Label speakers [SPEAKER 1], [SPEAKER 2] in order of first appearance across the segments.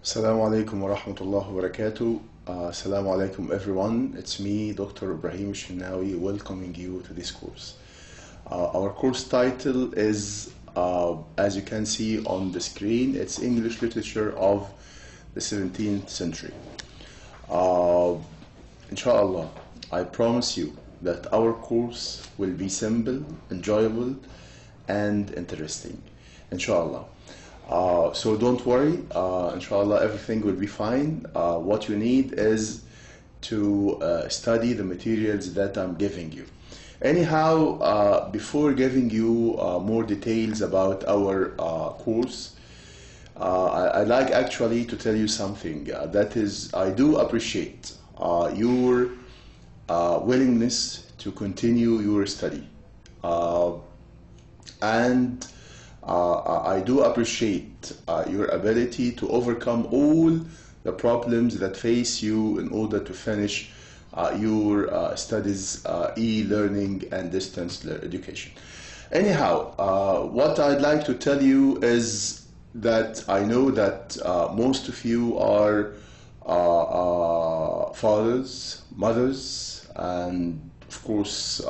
[SPEAKER 1] Assalamu alaikum wa rahmatullahi wa barakatuh. Assalamu alaikum everyone. It's me, Dr. Ibrahim El-Shinnawy, welcoming you to this course. Our course title is, as you can see on the screen, it's English Literature of the 17th century. Inshallah, I promise you that our course will be simple, enjoyable, and interesting. Inshallah. So don't worry, inshallah everything will be fine. What you need is to study the materials that I'm giving you. Anyhow, before giving you more details about our course, I'd like actually to tell you something. That is, I do appreciate your willingness to continue your study. And I do appreciate your ability to overcome all the problems that face you in order to finish your studies, e-learning and distance education. Anyhow, what I'd like to tell you is that I know that most of you are fathers, mothers, and of course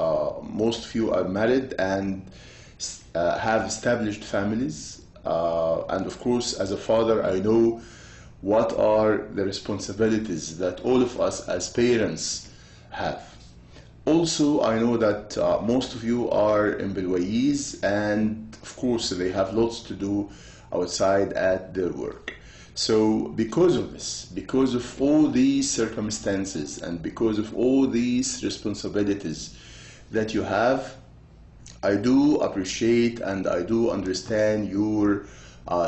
[SPEAKER 1] most of you are married and have established families, and of course as a father I know what are the responsibilities that all of us as parents have. Also I know that most of you are employees and of course they have lots to do outside at their work. So because of this, because of all these circumstances and because of all these responsibilities that you have, I do appreciate and I do understand your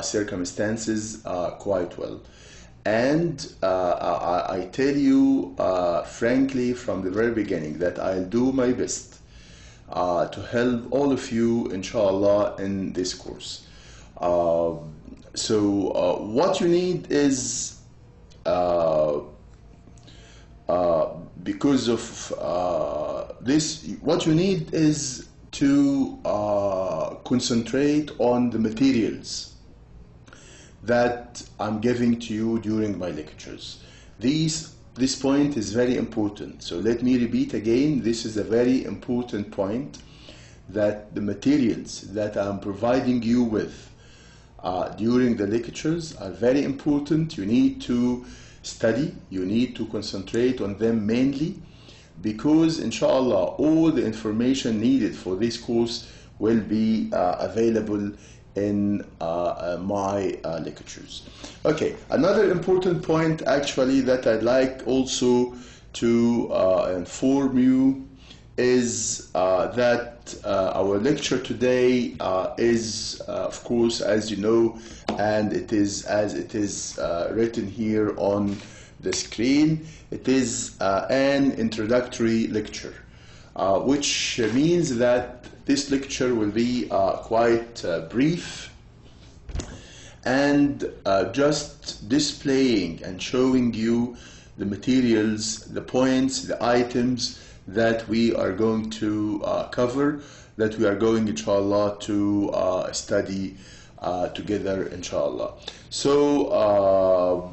[SPEAKER 1] circumstances quite well. And I tell you frankly from the very beginning that I'll do my best to help all of you, inshallah, in this course. So what you need is, because of this, what you need is to concentrate on the materials that I'm giving to you during my lectures. This point is very important. So let me repeat again, this is a very important point, that the materials that I'm providing you with during the lectures are very important. You need to study, you need to concentrate on them mainly, because inshallah all the information needed for this course will be available in my lectures. Okay, another important point actually that I'd like also to inform you is that our lecture today is of course, as you know, and it is as it is written here on the screen, it is an introductory lecture, which means that this lecture will be quite brief and just displaying and showing you the materials, the points, the items that we are going to cover, that we are going, inshallah, to study together, inshallah. So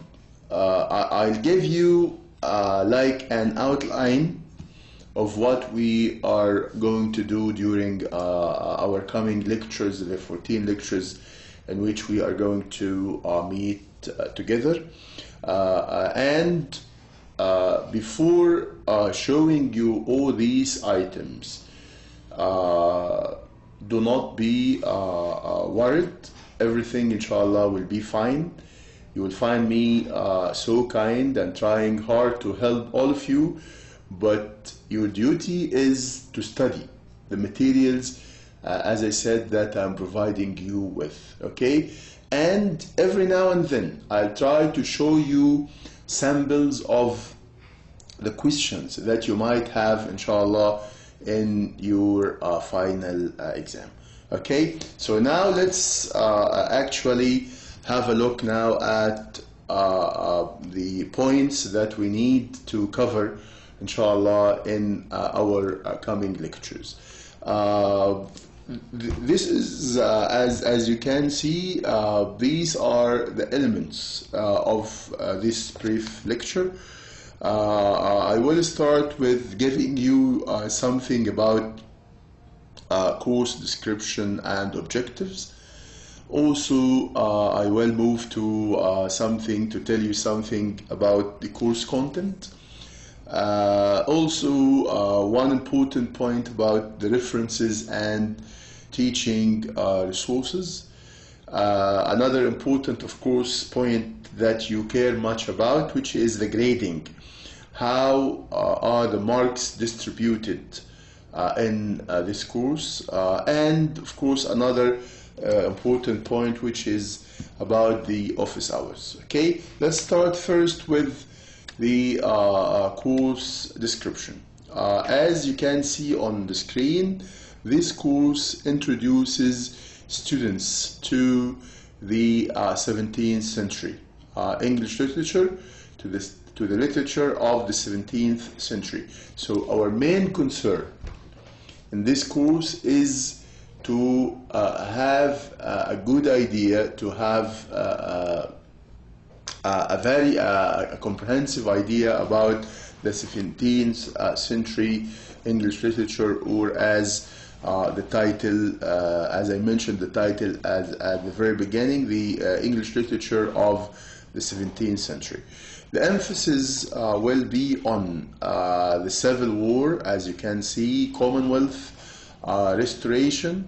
[SPEAKER 1] I'll give you like an outline of what we are going to do during our coming lectures, the 14 lectures in which we are going to meet together. And before showing you all these items, do not be worried. Everything, inshallah, will be fine. You will find me so kind and trying hard to help all of you, but your duty is to study the materials, as I said, that I'm providing you with, okay? And every now and then I'll try to show you samples of the questions that you might have, inshallah, in your final exam. Okay, so now let's actually have a look now at the points that we need to cover, inshallah, in our coming lectures. This is, as you can see, these are the elements of this brief lecture. I will start with giving you something about course description and objectives. Also, I will move to something to tell you something about the course content. Also, one important point about the references and teaching resources. Another important, of course, point that you care much about, which is the grading. How are the marks distributed in this course? And, of course, another important point, which is about the office hours. Okay, let's start first with the course description. As you can see on the screen, this course introduces students to the 17th century English literature, to the literature of the 17th century. So our main concern in this course is to have a good idea, to have a very comprehensive idea about the 17th century English literature, or as the title, as I mentioned the title at the very beginning, the English literature of the 17th century. The emphasis will be on the Civil War, as you can see, Commonwealth, Restoration,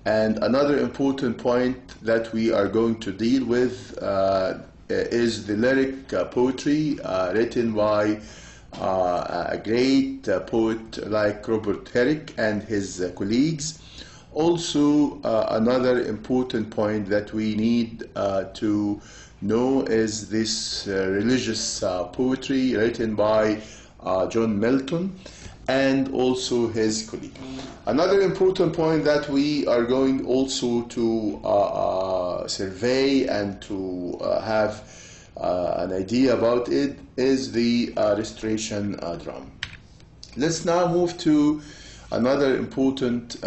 [SPEAKER 1] and another important point that we are going to deal with is the lyric poetry written by a great poet like Robert Herrick and his colleagues. Also, another important point that we need to know is this religious poetry written by John Milton and also his colleague. Another important point that we are going also to survey and to have an idea about it is the Restoration drama. Let's now move to another important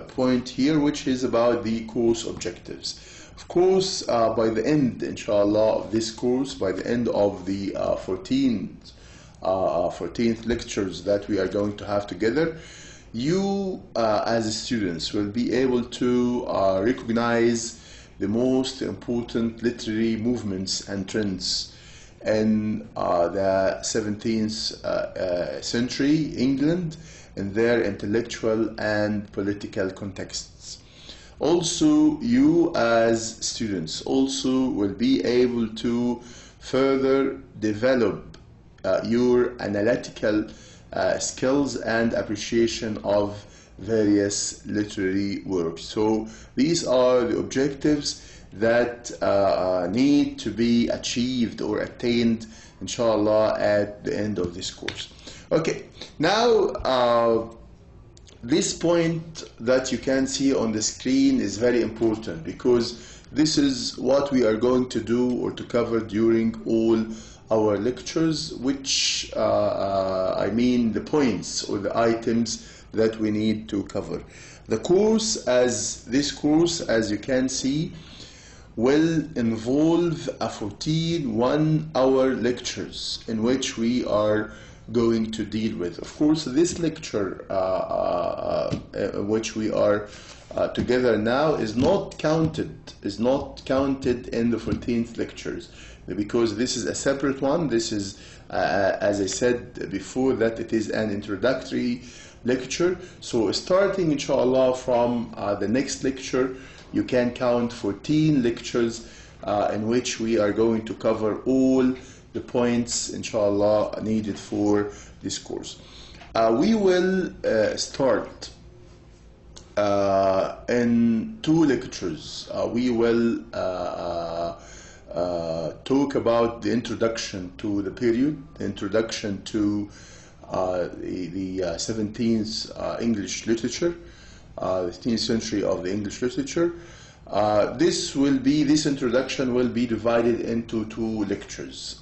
[SPEAKER 1] point here, which is about the course objectives. Of course, by the end, inshallah, of this course, by the end of the 14th lectures that we are going to have together, you as students will be able to recognize the most important literary movements and trends in the 17th century England in their intellectual and political contexts. Also, you as students also will be able to further develop your analytical skills and appreciation of various literary works. So these are the objectives that need to be achieved or attained, inshallah, at the end of this course. Okay, now this point that you can see on the screen is very important, because this is what we are going to do or to cover during all our lectures, which I mean the points or the items that we need to cover. The course, this course, as you can see, will involve a 14 one-hour lectures in which we are going to deal with. Of course, this lecture which we are together now is not counted in the 14th lectures, because this is a separate one. This is, as I said before, that it is an introductory lecture. So starting, inshallah, from the next lecture, you can count 14 lectures in which we are going to cover all the points, inshallah, needed for this course. We will start in 2 lectures. We will talk about the introduction to the period, the introduction to the 17th English literature, the 15th century of the English literature. This introduction will be divided into 2 lectures.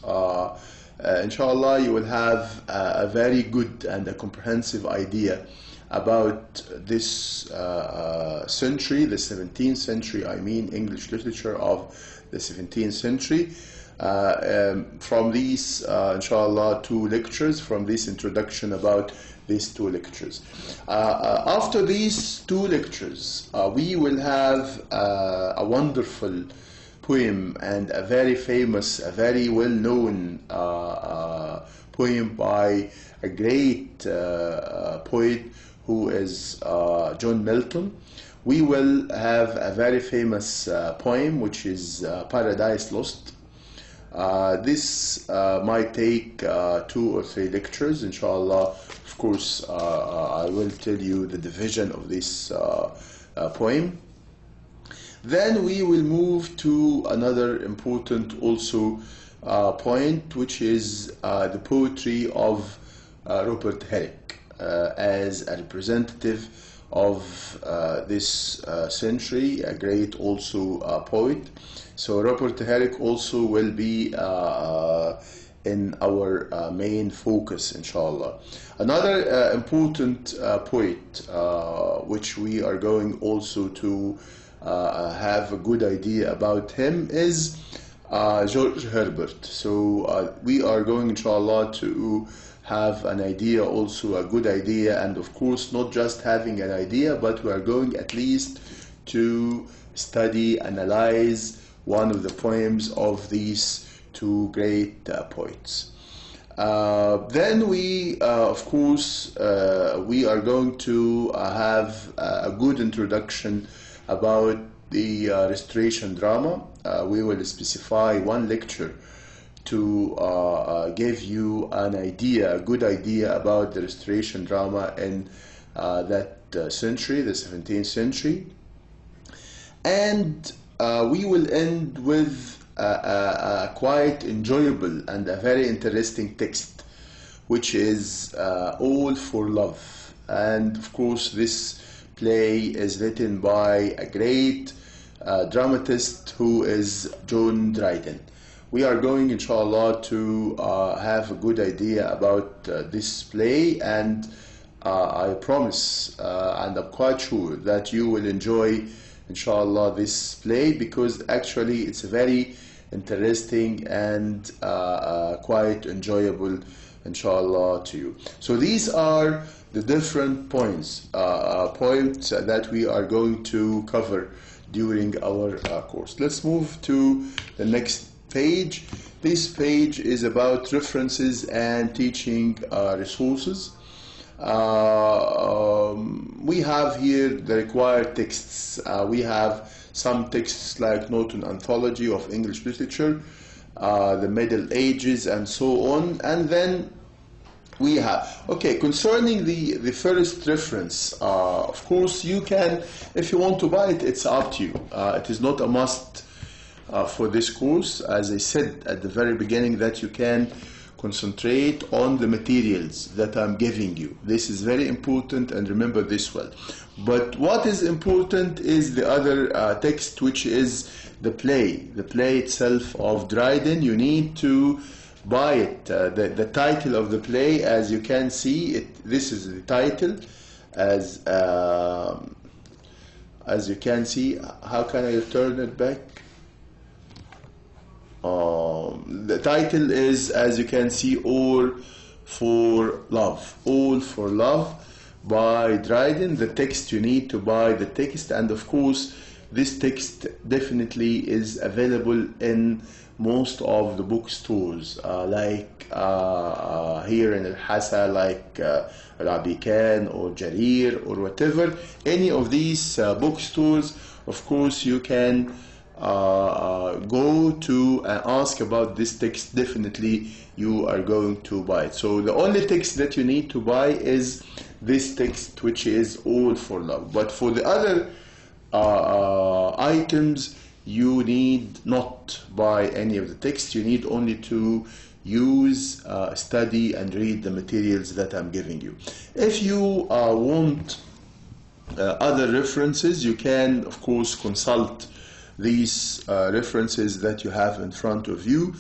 [SPEAKER 1] Inshallah, you will have a very good and a comprehensive idea about this century, the 17th century, I mean English literature of the 17th century, from these, inshallah, two lectures, from this introduction about these two lectures. After these two lectures, we will have a wonderful poem and a very famous, a very well-known poem by a great poet who is John Milton. We will have a very famous poem which is Paradise Lost. This might take 2 or 3 lectures, inshallah. Of course, I will tell you the division of this poem. Then we will move to another important also point, which is the poetry of Robert Herrick as a representative of this century, a great also poet. So Robert Herrick also will be in our main focus, inshallah. Another important poet which we are going also to have a good idea about him is George Herbert. So we are going, inshallah, to have an idea, also a good idea, and of course not just having an idea, but we are going at least to study, analyze one of the poems of these two great poets. Then we, of course, we are going to have a good introduction about the Restoration drama. We will specify one lecture to give you an idea, a good idea about the Restoration drama in that century, the 17th century. And we will end with a quite enjoyable and a very interesting text, which is All for Love. And of course, this play is written by a great dramatist who is John Dryden. We are going, inshallah, to have a good idea about this play, and I promise and I'm quite sure that you will enjoy, inshallah, this play, because actually it's a very interesting and quite enjoyable, inshallah, to you. So these are the different points that we are going to cover during our course. Let's move to the next page. This page is about references and teaching resources. We have here the required texts. We have some texts like Norton Anthology of English Literature, the Middle Ages, and so on. And then we have, okay, concerning the first reference, of course you can, if you want to buy it, it's up to you. It is not a must for this course. As I said at the very beginning, that you can concentrate on the materials that I'm giving you. This is very important, and remember this well. But what is important is the other text, which is the play itself of Dryden. You need to buy it. The title of the play, as you can see, this is the title. As you can see, how can I turn it back? The title is, as you can see, All for Love. All for Love by Dryden. The text, you need to buy the text, and of course this text definitely is available in most of the bookstores, like here in Al-Hassa, like Rabikan or Jarir or whatever. Any of these bookstores, of course, you can go to and ask about this text. Definitely you are going to buy it. So the only text that you need to buy is this text, which is All for Love. But for the other items, you need not buy any of the text. You need only to use, study and read the materials that I'm giving you. If you want other references, you can of course consult these references that you have in front of you.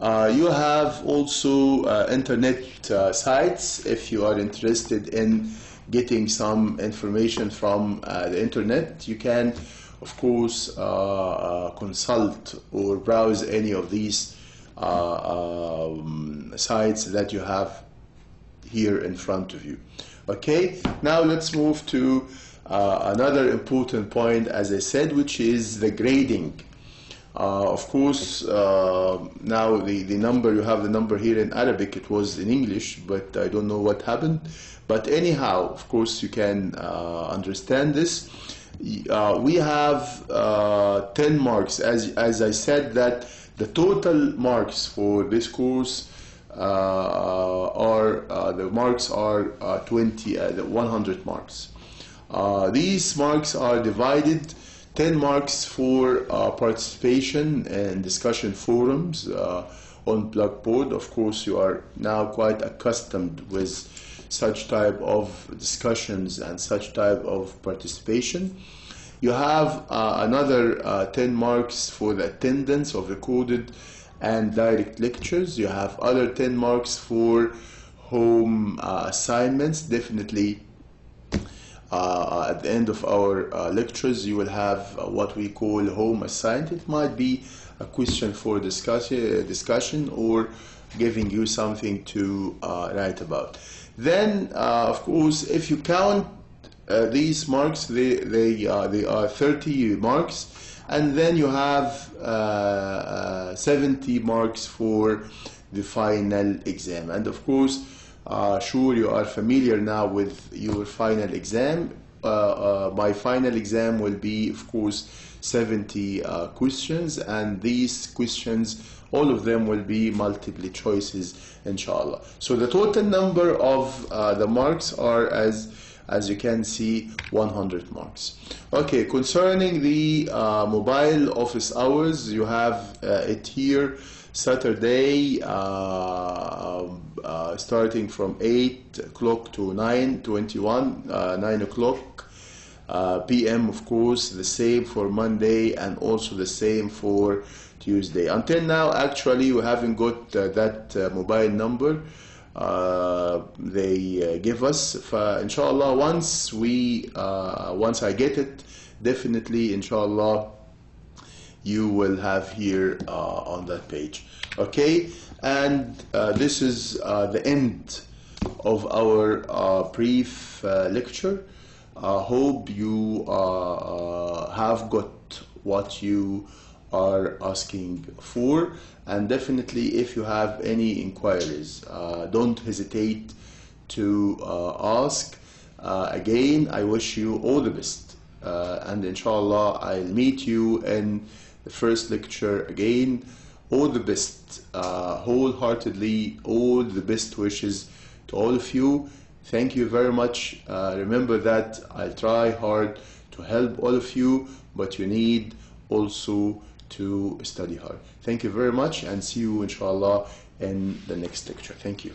[SPEAKER 1] You have also internet sites if you are interested in getting some information from the internet, you can of course consult or browse any of these sites that you have here in front of you. Okay, now let's move to another important point, as I said, which is the grading. Of course, now the number, you have the number here in Arabic, it was in English, but I don't know what happened. But anyhow, of course, you can understand this. We have 10 marks. As I said, that the total marks for this course the marks are 100 marks. These marks are divided: 10 marks for participation in discussion forums on Blackboard. Of course, you are now quite accustomed with such type of discussions and such type of participation. You have another 10 marks for the attendance of recorded and direct lectures. You have other 10 marks for home assignments. Definitely at the end of our lectures, you will have what we call home assignment. It might be a question for discussion or giving you something to write about. Then, of course, if you count these marks, they are 30 marks, and then you have 70 marks for the final exam. And of course, sure, you are familiar now with your final exam. My final exam will be, of course, 70 questions, and these questions, all of them will be multiple choices, inshallah. So the total number of the marks are, as you can see, 100 marks. Okay, concerning the mobile office hours, you have it here. Saturday, starting from 8 o'clock to 9 o'clock p.m. Of course, the same for Monday and also the same for Tuesday. Until now, actually, we haven't got that mobile number they give us. Inshallah, once I get it, definitely, inshallah, you will have here on that page. Okay, and this is the end of our brief lecture. Hope you have got what you are asking for, and definitely if you have any inquiries, don't hesitate to ask. Again, I wish you all the best, and inshallah I'll meet you in the first lecture again. All the best, wholeheartedly, all the best wishes to all of you. Thank you very much. Remember that I'll try hard to help all of you, but you need also to study hard. Thank you very much, and see you inshallah in the next lecture. Thank you.